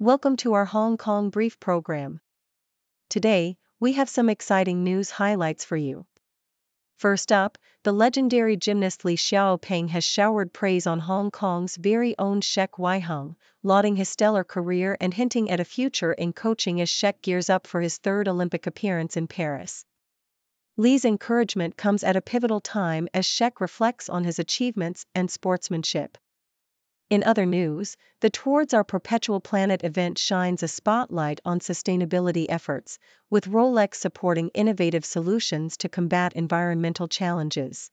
Welcome to our Hong Kong Brief program. Today, we have some exciting news highlights for you. First up, the legendary gymnast Li Xiaopeng has showered praise on Hong Kong's very own Shek Wai-hung, lauding his stellar career and hinting at a future in coaching as Shek gears up for his third Olympic appearance in Paris. Li's encouragement comes at a pivotal time as Shek reflects on his achievements and sportsmanship. In other news, the Towards Our Perpetual Planet event shines a spotlight on sustainability efforts, with Rolex supporting innovative solutions to combat environmental challenges.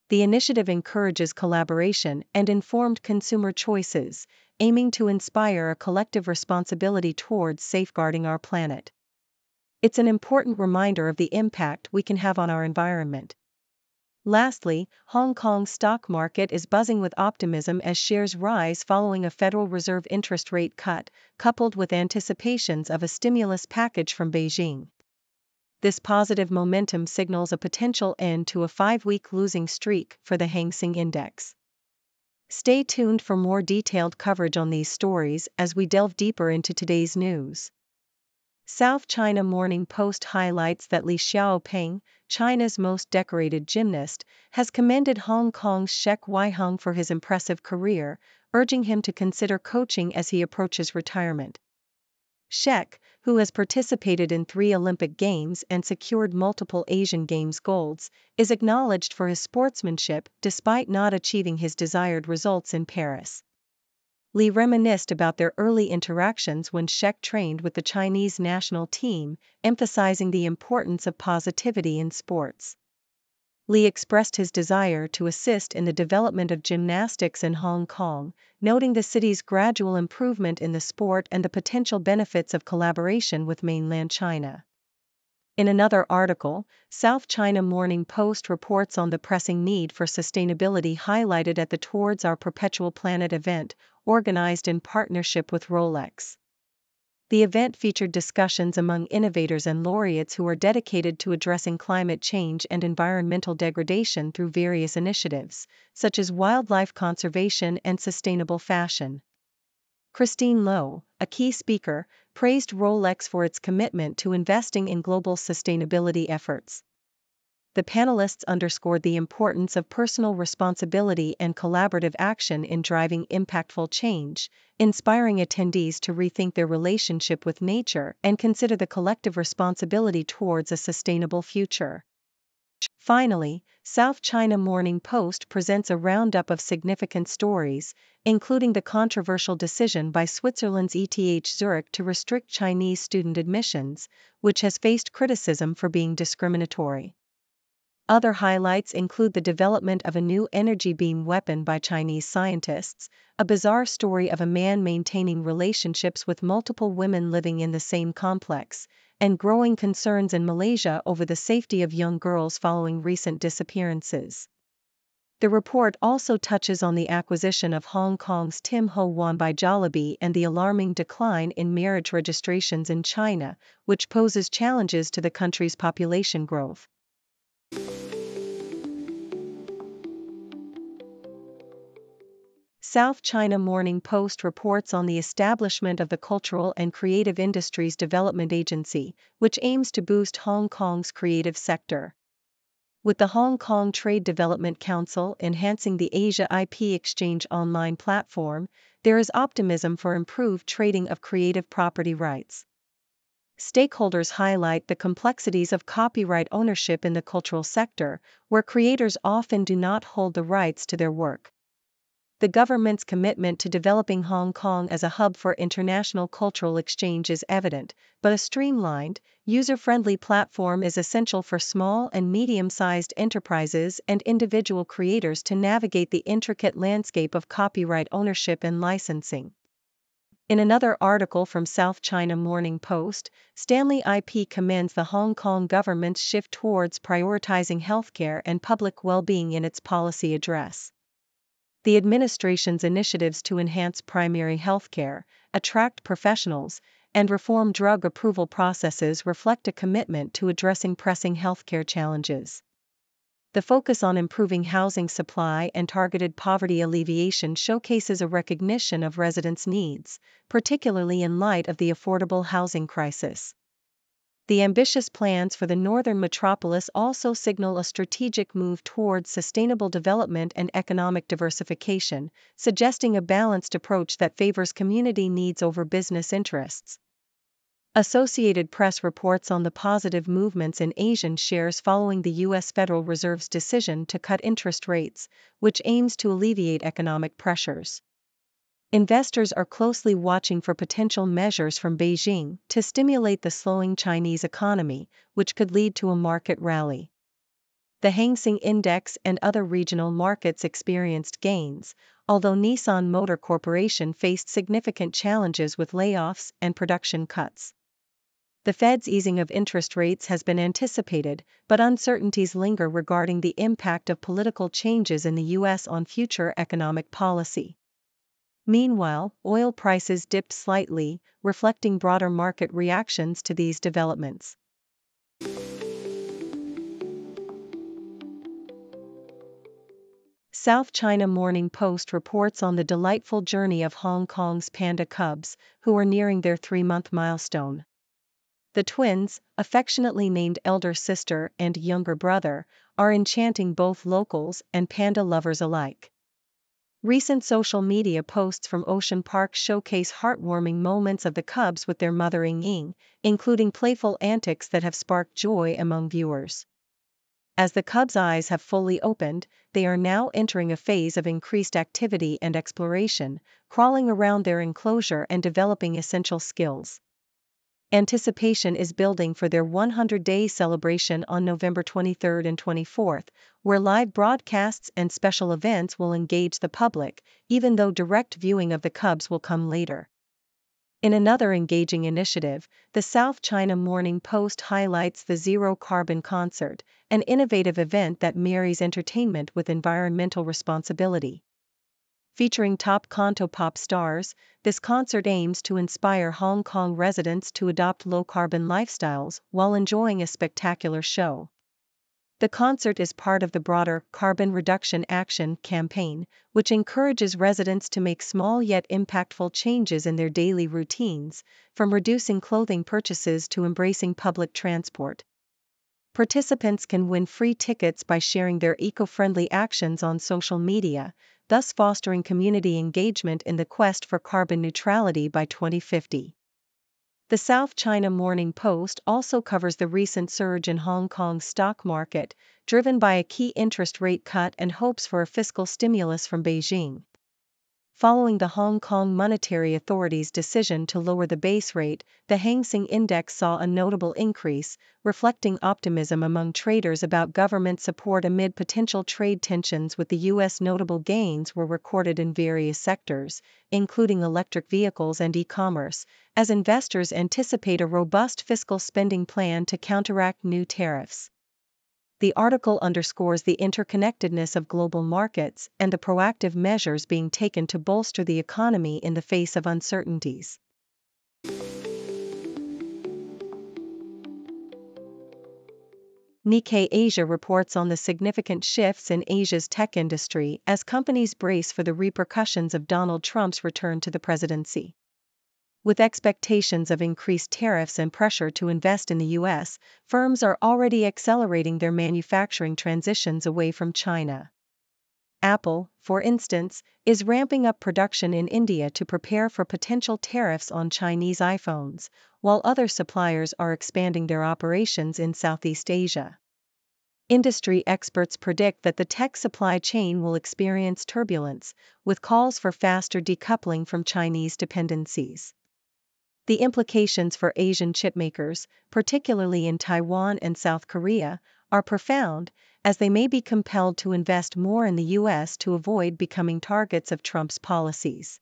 The initiative encourages collaboration and informed consumer choices, aiming to inspire a collective responsibility towards safeguarding our planet. It's an important reminder of the impact we can have on our environment. Lastly, Hong Kong's stock market is buzzing with optimism as shares rise following a Federal Reserve interest rate cut, coupled with anticipations of a stimulus package from Beijing. This positive momentum signals a potential end to a 5-week losing streak for the Hang Seng Index. Stay tuned for more detailed coverage on these stories as we delve deeper into today's news. South China Morning Post highlights that Li Xiaopeng, China's most decorated gymnast, has commended Hong Kong's Shek Wai-hung for his impressive career, urging him to consider coaching as he approaches retirement. Shek, who has participated in 3 Olympic Games and secured multiple Asian Games golds, is acknowledged for his sportsmanship despite not achieving his desired results in Paris. Li reminisced about their early interactions when Shek trained with the Chinese national team, emphasizing the importance of positivity in sports. Li expressed his desire to assist in the development of gymnastics in Hong Kong, noting the city's gradual improvement in the sport and the potential benefits of collaboration with mainland China. In another article, South China Morning Post reports on the pressing need for sustainability highlighted at the Towards Our Perpetual Planet event, organized in partnership with Rolex. The event featured discussions among innovators and laureates who are dedicated to addressing climate change and environmental degradation through various initiatives, such as wildlife conservation and sustainable fashion. Christine Lowe, a key speaker, praised Rolex for its commitment to investing in global sustainability efforts. The panelists underscored the importance of personal responsibility and collaborative action in driving impactful change, inspiring attendees to rethink their relationship with nature and consider the collective responsibility towards a sustainable future. Finally, South China Morning Post presents a roundup of significant stories, including the controversial decision by Switzerland's ETH Zurich to restrict Chinese student admissions, which has faced criticism for being discriminatory. Other highlights include the development of a new energy beam weapon by Chinese scientists, a bizarre story of a man maintaining relationships with multiple women living in the same complex, and growing concerns in Malaysia over the safety of young girls following recent disappearances. The report also touches on the acquisition of Hong Kong's Tim Ho Wan by Jollibee and the alarming decline in marriage registrations in China, which poses challenges to the country's population growth. South China Morning Post reports on the establishment of the Cultural and Creative Industries Development Agency, which aims to boost Hong Kong's creative sector. With the Hong Kong Trade Development Council enhancing the Asia IP Exchange online platform, there is optimism for improved trading of creative property rights. Stakeholders highlight the complexities of copyright ownership in the cultural sector, where creators often do not hold the rights to their work. The government's commitment to developing Hong Kong as a hub for international cultural exchange is evident, but a streamlined, user-friendly platform is essential for small and medium-sized enterprises and individual creators to navigate the intricate landscape of copyright ownership and licensing. In another article from South China Morning Post, Stanley IP commends the Hong Kong government's shift towards prioritizing healthcare and public well-being in its policy address. The administration's initiatives to enhance primary healthcare, attract professionals, and reform drug approval processes reflect a commitment to addressing pressing healthcare challenges. The focus on improving housing supply and targeted poverty alleviation showcases a recognition of residents' needs, particularly in light of the affordable housing crisis. The ambitious plans for the northern metropolis also signal a strategic move towards sustainable development and economic diversification, suggesting a balanced approach that favors community needs over business interests. Associated Press reports on the positive movements in Asian shares following the U.S. Federal Reserve's decision to cut interest rates, which aims to alleviate economic pressures. Investors are closely watching for potential measures from Beijing to stimulate the slowing Chinese economy, which could lead to a market rally. The Hang Seng Index and other regional markets experienced gains, although Nissan Motor Corporation faced significant challenges with layoffs and production cuts. The Fed's easing of interest rates has been anticipated, but uncertainties linger regarding the impact of political changes in the U.S. on future economic policy. Meanwhile, oil prices dipped slightly, reflecting broader market reactions to these developments. South China Morning Post reports on the delightful journey of Hong Kong's panda cubs, who are nearing their 3-month milestone. The twins, affectionately named elder sister and younger brother, are enchanting both locals and panda lovers alike. Recent social media posts from Ocean Park showcase heartwarming moments of the cubs with their mother Ying, including playful antics that have sparked joy among viewers. As the cubs' eyes have fully opened, they are now entering a phase of increased activity and exploration, crawling around their enclosure and developing essential skills. Anticipation is building for their 100-day celebration on November 23 and 24, where live broadcasts and special events will engage the public, even though direct viewing of the cubs will come later. In another engaging initiative, the South China Morning Post highlights the Zero Carbon Concert, an innovative event that marries entertainment with environmental responsibility. Featuring top Cantopop stars, this concert aims to inspire Hong Kong residents to adopt low-carbon lifestyles while enjoying a spectacular show. The concert is part of the broader Carbon Reduction Action campaign, which encourages residents to make small yet impactful changes in their daily routines, from reducing clothing purchases to embracing public transport. Participants can win free tickets by sharing their eco-friendly actions on social media, thus fostering community engagement in the quest for carbon neutrality by 2050. The South China Morning Post also covers the recent surge in Hong Kong's stock market, driven by a key interest rate cut and hopes for a fiscal stimulus from Beijing. Following the Hong Kong Monetary Authority's decision to lower the base rate, the Hang Seng Index saw a notable increase, reflecting optimism among traders about government support amid potential trade tensions with the U.S. Notable gains were recorded in various sectors, including electric vehicles and e-commerce, as investors anticipate a robust fiscal spending plan to counteract new tariffs. The article underscores the interconnectedness of global markets and the proactive measures being taken to bolster the economy in the face of uncertainties. Nikkei Asia reports on the significant shifts in Asia's tech industry as companies brace for the repercussions of Donald Trump's return to the presidency. With expectations of increased tariffs and pressure to invest in the U.S., firms are already accelerating their manufacturing transitions away from China. Apple, for instance, is ramping up production in India to prepare for potential tariffs on Chinese iPhones, while other suppliers are expanding their operations in Southeast Asia. Industry experts predict that the tech supply chain will experience turbulence, with calls for faster decoupling from Chinese dependencies. The implications for Asian chipmakers, particularly in Taiwan and South Korea, are profound, as they may be compelled to invest more in the U.S. to avoid becoming targets of Trump's policies.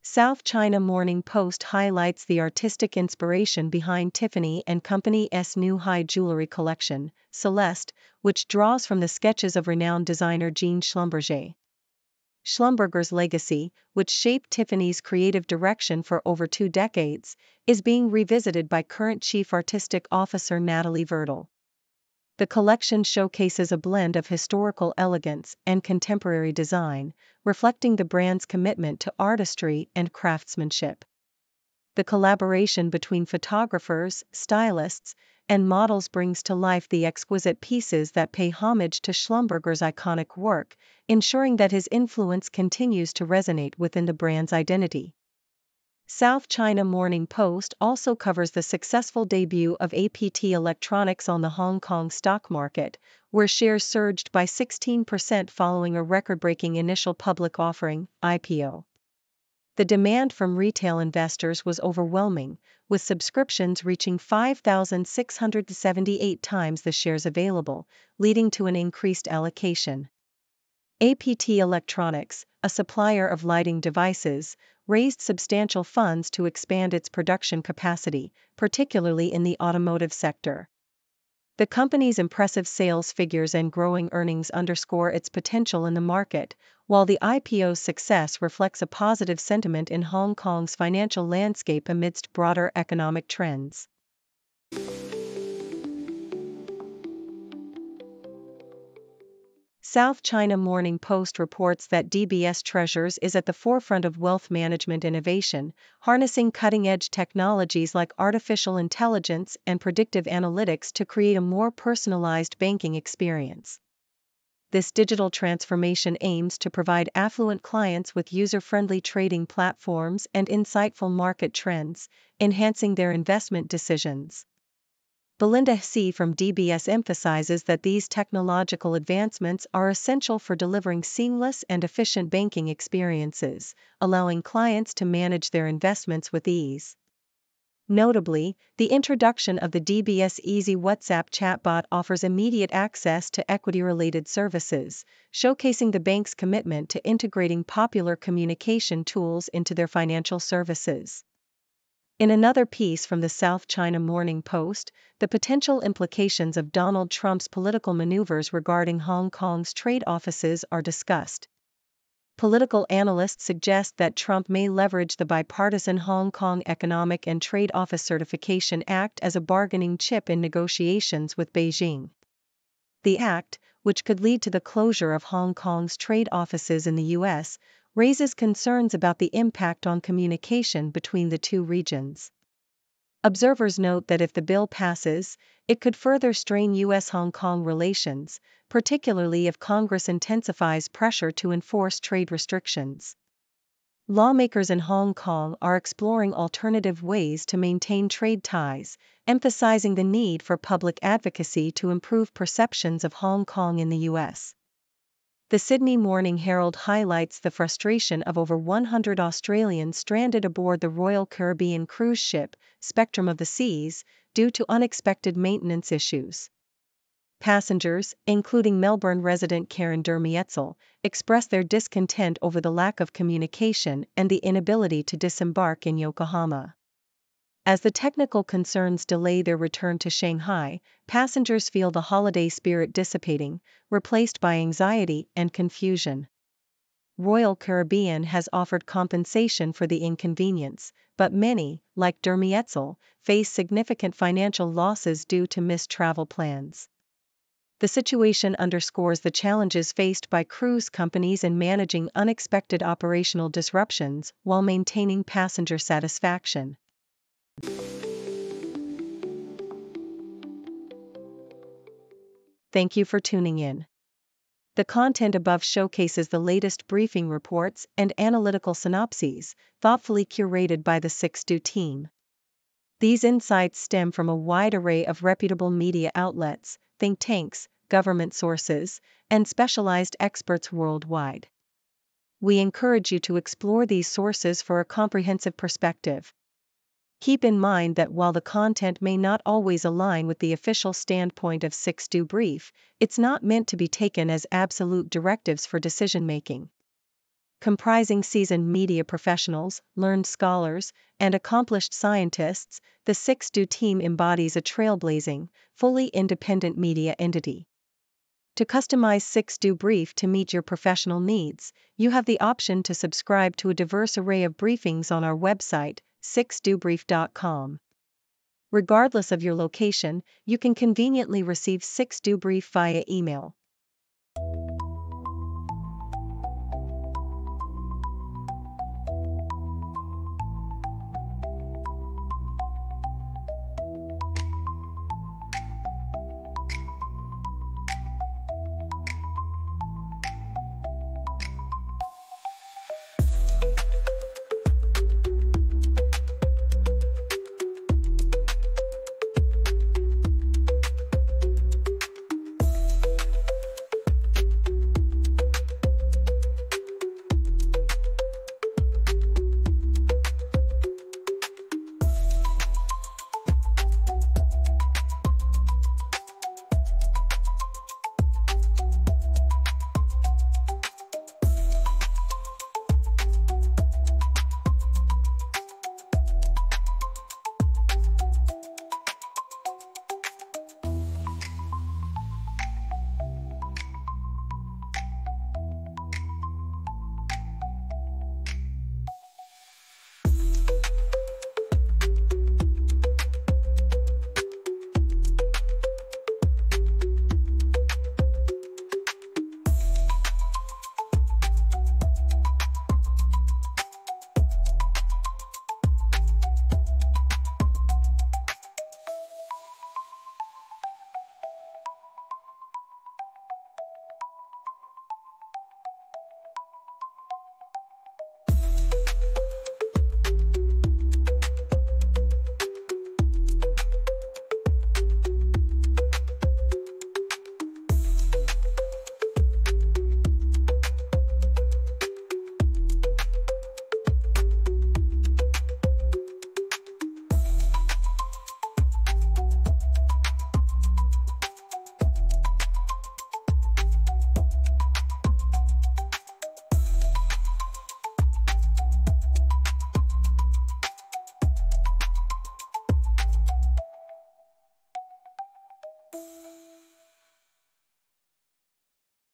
South China Morning Post highlights the artistic inspiration behind Tiffany & Company's new high jewelry collection, Celeste, which draws from the sketches of renowned designer Jean Schlumberger. Schlumberger's legacy, which shaped Tiffany's creative direction for over 2 decades, is being revisited by current Chief Artistic Officer Natalie Verdel. The collection showcases a blend of historical elegance and contemporary design, reflecting the brand's commitment to artistry and craftsmanship. The collaboration between photographers, stylists, and models brings to life the exquisite pieces that pay homage to Schlumberger's iconic work, ensuring that his influence continues to resonate within the brand's identity. South China Morning Post also covers the successful debut of APT Electronics on the Hong Kong stock market, where shares surged by 16% following a record-breaking initial public offering, IPO. The demand from retail investors was overwhelming, with subscriptions reaching 5,678 times the shares available, leading to an increased allocation. APT Electronics, a supplier of lighting devices, raised substantial funds to expand its production capacity, particularly in the automotive sector. The company's impressive sales figures and growing earnings underscore its potential in the market, while the IPO's success reflects a positive sentiment in Hong Kong's financial landscape amidst broader economic trends. South China Morning Post reports that DBS Treasures is at the forefront of wealth management innovation, harnessing cutting-edge technologies like artificial intelligence and predictive analytics to create a more personalized banking experience. This digital transformation aims to provide affluent clients with user-friendly trading platforms and insightful market trends, enhancing their investment decisions. Belinda He from DBS emphasizes that these technological advancements are essential for delivering seamless and efficient banking experiences, allowing clients to manage their investments with ease. Notably, the introduction of the DBS Easy WhatsApp chatbot offers immediate access to equity-related services, showcasing the bank's commitment to integrating popular communication tools into their financial services. In another piece from the South China Morning Post, the potential implications of Donald Trump's political maneuvers regarding Hong Kong's trade offices are discussed. Political analysts suggest that Trump may leverage the bipartisan Hong Kong Economic and Trade Office Certification Act as a bargaining chip in negotiations with Beijing. The act, which could lead to the closure of Hong Kong's trade offices in the U.S., raises concerns about the impact on communication between the two regions. Observers note that if the bill passes, it could further strain U.S.-Hong Kong relations, particularly if Congress intensifies pressure to enforce trade restrictions. Lawmakers in Hong Kong are exploring alternative ways to maintain trade ties, emphasizing the need for public advocacy to improve perceptions of Hong Kong in the U.S. The Sydney Morning Herald highlights the frustration of over 100 Australians stranded aboard the Royal Caribbean cruise ship, Spectrum of the Seas, due to unexpected maintenance issues. Passengers, including Melbourne resident Karen Dermietzel, expressed their discontent over the lack of communication and the inability to disembark in Yokohama. As the technical concerns delay their return to Shanghai, passengers feel the holiday spirit dissipating, replaced by anxiety and confusion. Royal Caribbean has offered compensation for the inconvenience, but many, like Dermietzel, face significant financial losses due to missed travel plans. The situation underscores the challenges faced by cruise companies in managing unexpected operational disruptions while maintaining passenger satisfaction. Thank you for tuning in. The content above showcases the latest briefing reports and analytical synopses, thoughtfully curated by the 6Do team. These insights stem from a wide array of reputable media outlets, think tanks, government sources, and specialized experts worldwide. We encourage you to explore these sources for a comprehensive perspective. Keep in mind that while the content may not always align with the official standpoint of 6Do Brief, it's not meant to be taken as absolute directives for decision-making. Comprising seasoned media professionals, learned scholars, and accomplished scientists, the 6Do team embodies a trailblazing, fully independent media entity. To customize 6Do Brief to meet your professional needs, you have the option to subscribe to a diverse array of briefings on our website, 6dobrief.com. Regardless of your location, you can conveniently receive 6 debrief via email.